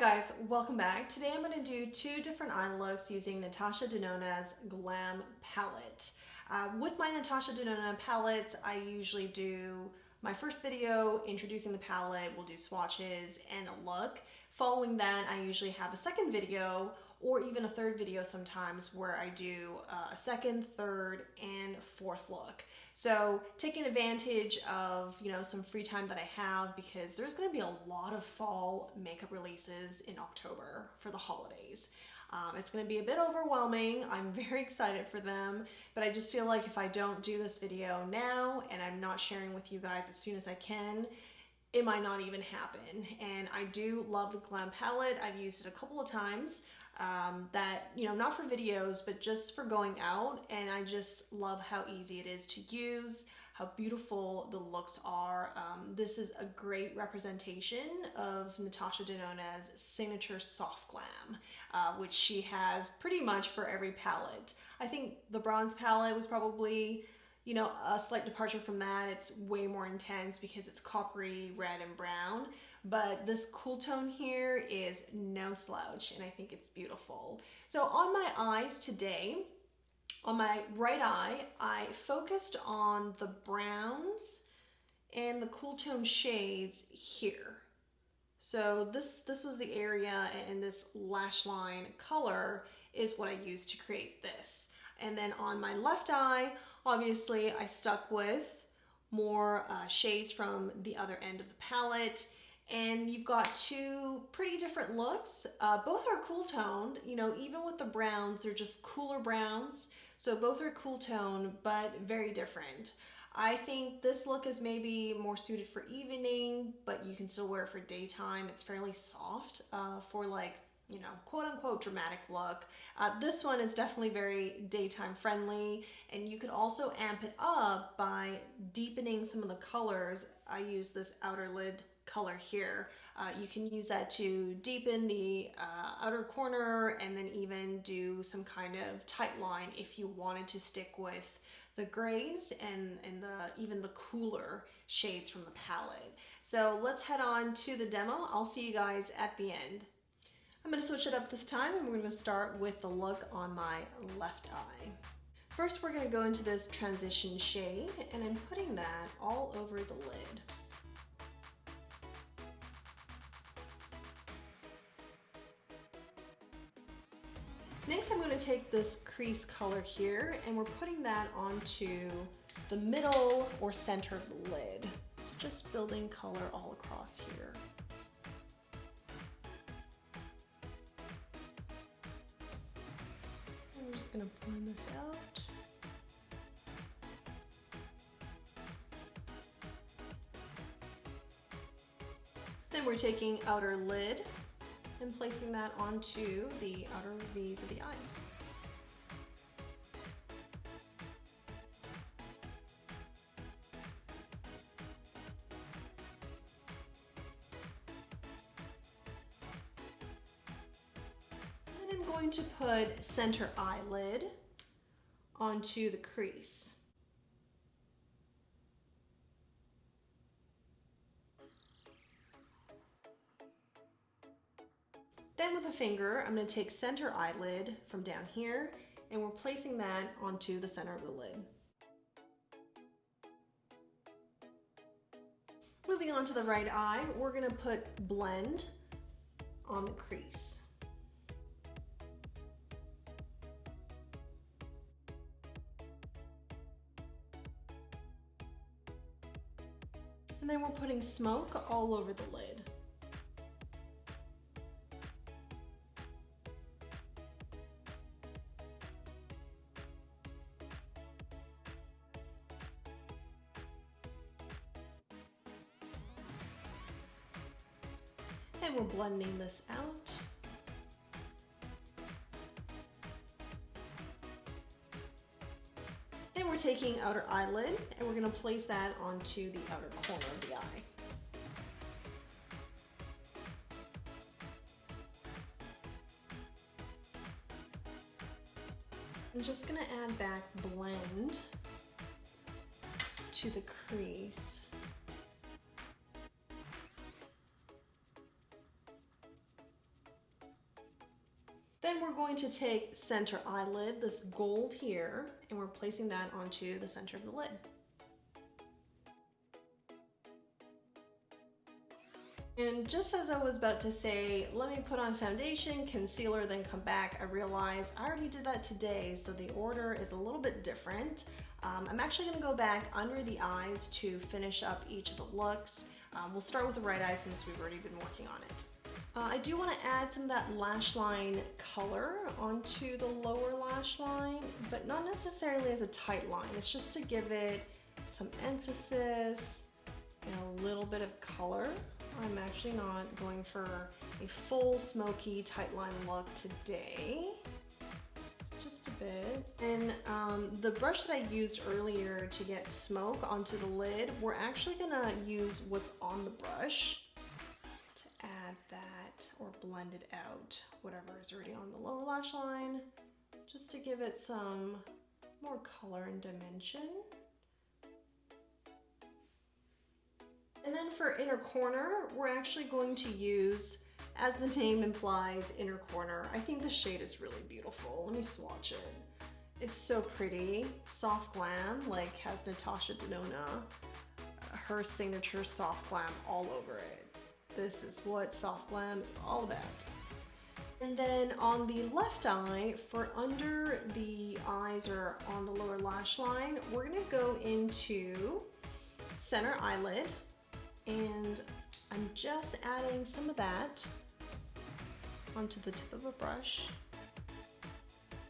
Hi guys, welcome back. Today I'm going to do two different eye looks using Natasha Denona's Glam palette. With my Natasha Denona palettes, I usually do my first video introducing the palette, we'll do swatches and a look. Following that, I usually have a second video or even a third video sometimes where I do a second, third, and fourth look. So taking advantage of, some free time that I have because there's going to be a lot of fall makeup releases in October for the holidays. It's going to be a bit overwhelming. I'm very excited for them, but I just feel like if I don't do this video now and I'm not sharing with you guys as soon as I can, it might not even happen. And I do love the Glam palette. I've used it a couple of times, not for videos, but just for going out. And I just love how easy it is to use, how beautiful the looks are. This is a great representation of Natasha Denona's signature soft glam, which she has pretty much for every palette. I think the bronze palette was probably a slight departure from that. It's way more intense because it's coppery, red, and brown. But this cool tone here is no slouch, and I think it's beautiful. So on my eyes today, on my right eye, I focused on the browns and the cool tone shades here. So this was the area, and this lash line color is what I used to create this. And then on my left eye, obviously I stuck with more shades from the other end of the palette. And you've got two pretty different looks. Both are cool toned, even with the browns, they're just cooler browns. So both are cool tone, but very different. I think this look is maybe more suited for evening, but you can still wear it for daytime. It's fairly soft for quote unquote dramatic look. This one is definitely very daytime friendly, and you could also amp it up by deepening some of the colors. I use this outer lid color here. You can use that to deepen the outer corner and then even do some kind of tight line if you wanted to stick with the grays and even the cooler shades from the palette. So let's head on to the demo. I'll see you guys at the end. I'm going to switch it up this time, and we're going to start with the look on my left eye. First, we're going to go into this transition shade, and I'm putting that all over the lid. Next, I'm going to take this crease color here, and we're putting that onto the middle or center of the lid. So just building color all across here. I'm just going to blend this out. Then we're taking outer lid and placing that onto the outer V's of the eyes. And I'm going to put center eyelid onto the crease. Then with a finger, I'm going to take center eyelid from down here, and we're placing that onto the center of the lid. Moving on to the right eye, we're going to put blend on the crease. And then we're putting smoke all over the lid. And we're blending this out. And we're taking outer eyelid, and we're going to place that onto the outer corner of the eye. I'm just going to add back blend to the crease. Then we're going to take center eyelid, this gold here, and we're placing that onto the center of the lid. And just as I was about to say, let me put on foundation, concealer, then come back, I realized I already did that today, so the order is a little bit different. I'm actually gonna go back under the eyes to finish up each of the looks. We'll start with the right eye since we've already been working on it. I do want to add some of that lash line color onto the lower lash line, but not necessarily as a tight line. It's just to give it some emphasis and a little bit of color. I'm actually not going for a full smoky tight line look today. Just a bit. And the brush that I used earlier to get smoke onto the lid, we're actually gonna use what's on the brush to add that or blend it out, whatever is already on the lower lash line, just to give it some more color and dimension. And then for inner corner, we're actually going to use, as the name implies, inner corner. I think the shade is really beautiful. Let me swatch it. It's so pretty. Soft glam, like has Natasha Denona, her signature soft glam all over it. This is what soft glam is all about. And then on the left eye, for under the eyes or on the lower lash line, we're gonna go into center eyelid, and I'm just adding some of that onto the tip of a brush,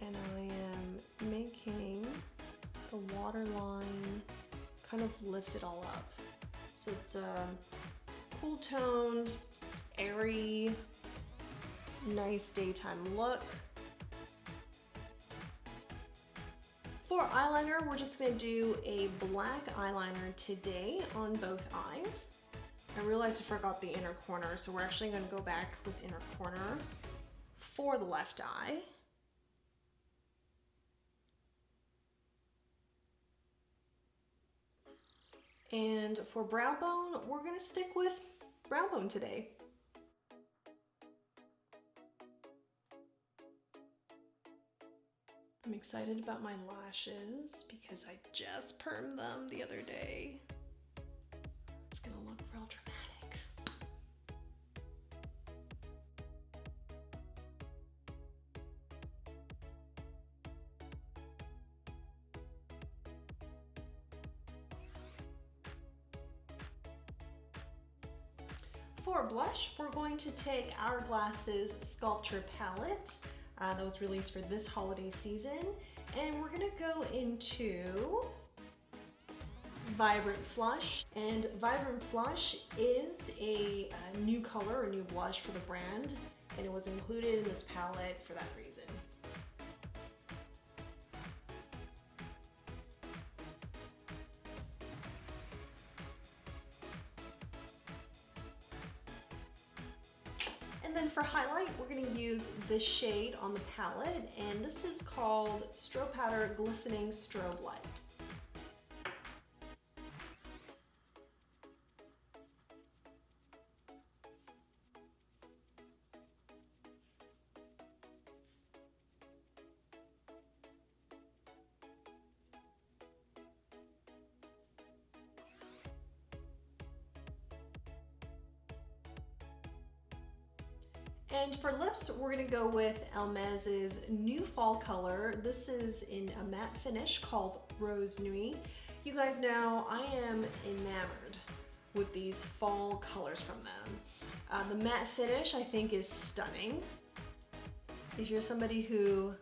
and I am making the waterline kind of lift it all up. So it's a cool toned, airy, nice daytime look. For eyeliner, we're just gonna do a black eyeliner today on both eyes. I realized I forgot the inner corner, so we're actually gonna go back with inner corner for the left eye. And for brow bone, we're gonna stick with brow bone today. I'm excited about my lashes because I just permed them the other day. It's gonna look real dramatic. For blush, we're going to take Hourglass's Sculpture palette that was released for this holiday season, and we're gonna go into Vibrant Flush. And Vibrant Flush is a new color, a new blush for the brand, and it was included in this palette for that reason. And then for highlight, we're going to use this shade on the palette, and this is called Strobe Powder Glistening Strobe Light. And for lips, we're gonna go with Hermès's new fall color. This is in a matte finish called Rose Nuit. You guys know I am enamored with these fall colors from them. The matte finish I think is stunning. If you're somebody who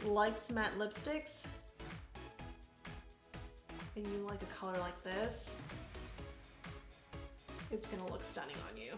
likes matte lipsticks and you like a color like this, it's gonna look stunning on you.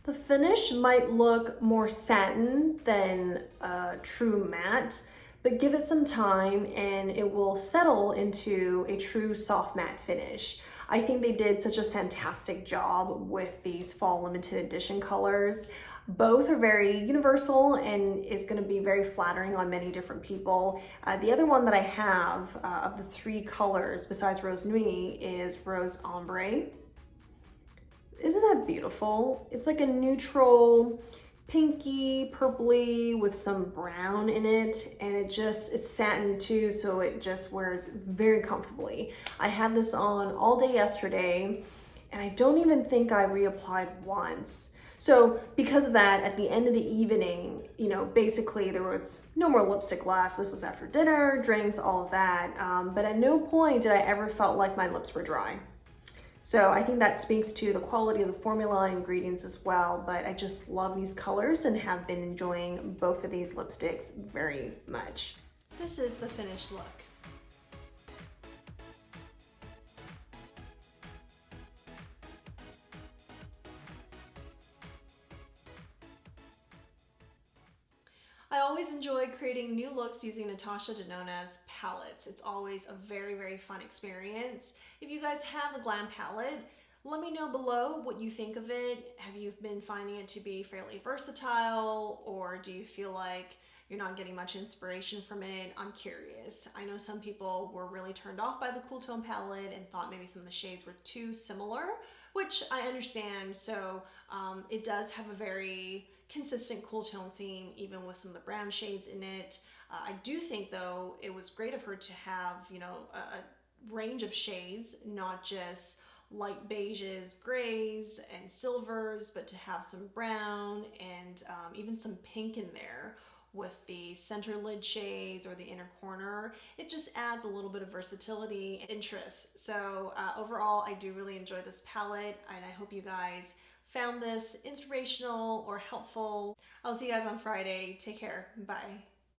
The finish might look more satin than a true matte, but give it some time and it will settle into a true soft matte finish. I think they did such a fantastic job with these fall limited edition colors. Both are very universal and is going to be very flattering on many different people. The other one that I have of the three colors besides Rose Nuit is Rose Ombre. Isn't that beautiful? It's like a neutral pinky purpley with some brown in it, and it's satin too, so it just wears very comfortably. I had this on all day yesterday and I don't even think I reapplied once. So because of that, at the end of the evening, you know, basically there was no more lipstick left. This was after dinner, drinks, all of that. But at no point did I ever felt like my lips were dry. So I think that speaks to the quality of the formula and ingredients as well, but I just love these colors and have been enjoying both of these lipsticks very much. This is the finished look. I always enjoy creating new looks using Natasha Denona's palettes. It's always a very, very fun experience. If you guys have a glam palette, let me know below what you think of it. Have you been finding it to be fairly versatile, or do you feel like you're not getting much inspiration from it? I'm curious. I know some people were really turned off by the cool tone palette and thought maybe some of the shades were too similar, which I understand. So it does have a very consistent cool tone theme, even with some of the brown shades in it. I do think though it was great of her to have, you know, a range of shades, not just light beiges, grays, and silvers, but to have some brown and even some pink in there with the center lid shades or the inner corner. It just adds a little bit of versatility and interest. So overall, I do really enjoy this palette, and I hope you guys found this inspirational or helpful. I'll see you guys on Friday. Take care. Bye.